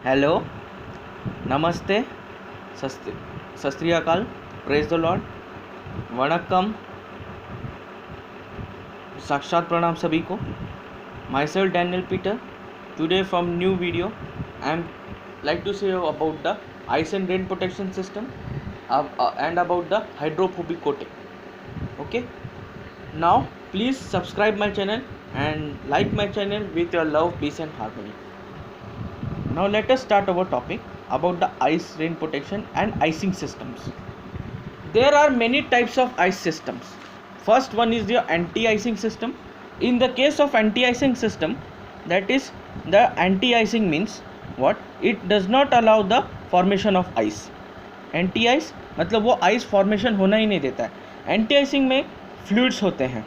Hello, नमस्ते, सत श्री अकाल, प्रेज द लॉर्ड, वणक्कम, साक्षात प्रणाम सभी को. My self Daniel Peter. Today from new video I am like to say about the ice and rain protection system and about the hydrophobic coating. Okay, now please subscribe my channel and like my channel with your love, peace and harmony. Now let us start our topic about the ice rain protection and icing systems. There are many types of ice systems. First one is the anti-icing system. In the case of anti-icing system, that is the anti-icing means what? It does not allow the formation of ice. Anti-ice मतलब वो ice formation होना ही नहीं देता है. Anti-icing में fluids होते हैं.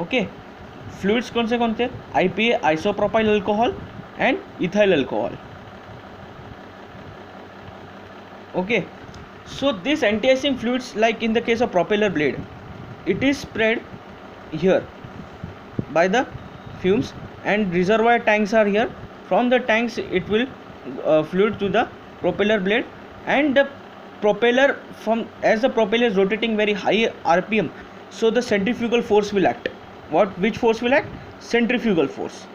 Okay, fluids कौन से थे? IPA, isopropyl alcohol and ethyl alcohol. Okay, so this anti-icing fluids, like in the case of propeller blade, it is spread here by the fumes, and reservoir tanks are here. From the tanks it will fluid to the propeller blade, and the propeller, from as the propeller is rotating very high RPM, so the centrifugal force will act. Which force will act? Centrifugal force.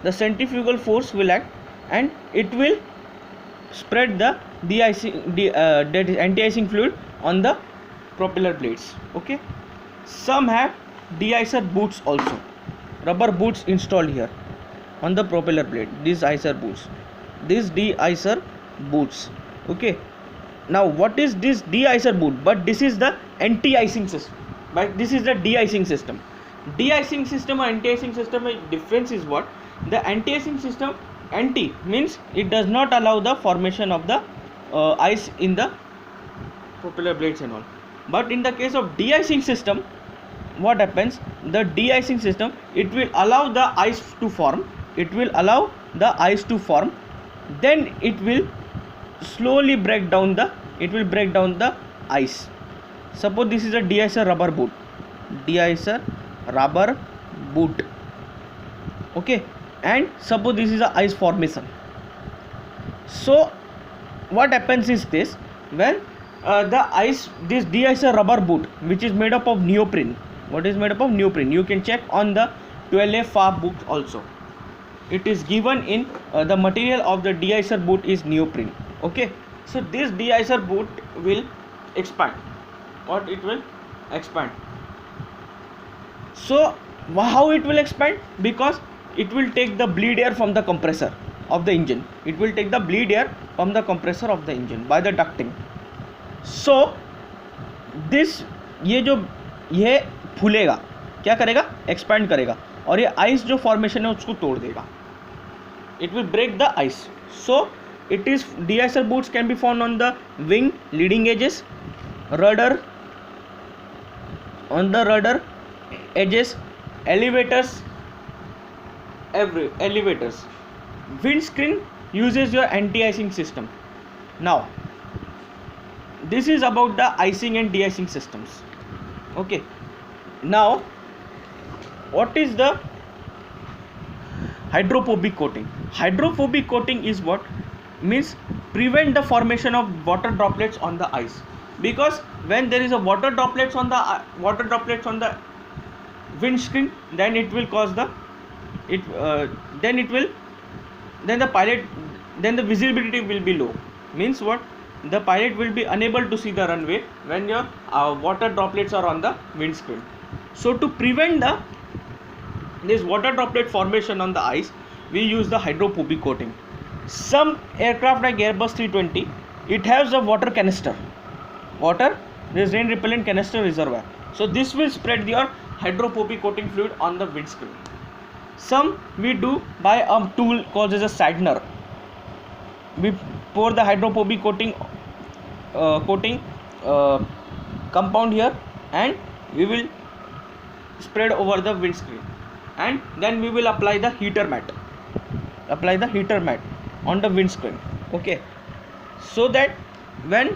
The centrifugal force will act and it will spread the anti-icing fluid on the propeller blades. Okay, some have de-icer boots also, rubber boots installed here on the propeller blade. These de-icer boots. Okay, now what is this de-icer boot? But this is the anti-icing system, but this is the de-icing system. De-icing system or anti-icing system, difference is what? The anti-icing system, anti means it does not allow the formation of the ice in the propeller blades and all. But in the case of de-icing system, what happens? The de-icing system, it will allow the ice to form. Then it will slowly break down the ice. Suppose this is a de-icer rubber boot. Okay, and suppose this is a ice formation. So what happens is this: when this de-icer rubber boot, which is made up of neoprene. What is made up of neoprene? You can check on the 12A FAR book also. It is given in the material of the de-icer boot is neoprene. Okay, so this de-icer boot will expand. What it will expand? So how it will expand? Because it will take the bleed air from the compressor of the engine. It will take the bleed air from the compressor of the engine by the ducting. So this ये फूलेगा, क्या करेगा? Expand करेगा, और ये ice जो formation है उसको तोड़ देगा. It will break the ice. So it is de-icer boots can be found on the wing leading edges, rudder, on the rudder edges, elevators, windscreen uses your anti-icing system. Now this is about the icing and de-icing systems. Okay, now what is the hydrophobic coating? Hydrophobic coating is what? Means prevent the formation of water droplets on the ice, because when there is a water droplets on the windscreen, then it will cause the visibility will be low. Means what? The pilot will be unable to see the runway when your water droplets are on the windscreen. So to prevent this water droplet formation on the ice, we use the hydrophobic coating. Some aircraft like Airbus 320, it has a water canister, this rain repellent canister reservoir. So this will spread your hydrophobic coating fluid on the windscreen. Some we do by a tool called as a Sadner. We pour the hydrophobic coating compound here, and we will spread over the windscreen, and then we will apply the heater mat on the windscreen. Okay, so that when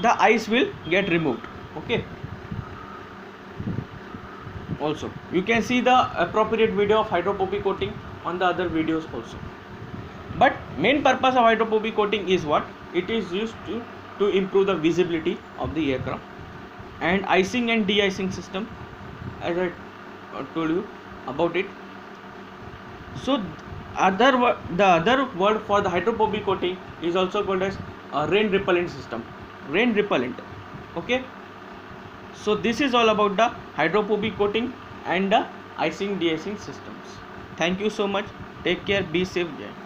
the ice will get removed. Okay, also you can see the appropriate video of hydrophobic coating on the other videos also. But main purpose of hydrophobic coating is what? It is used to improve the visibility of the aircraft, and icing and de-icing system, as I told you about it. So the other word for the hydrophobic coating is also called as rain repellent system. Rain repellent. Okay. So this is all about the hydrophobic coating and the icing de-icing systems. Thank you so much. Take care. Be safe. Jai.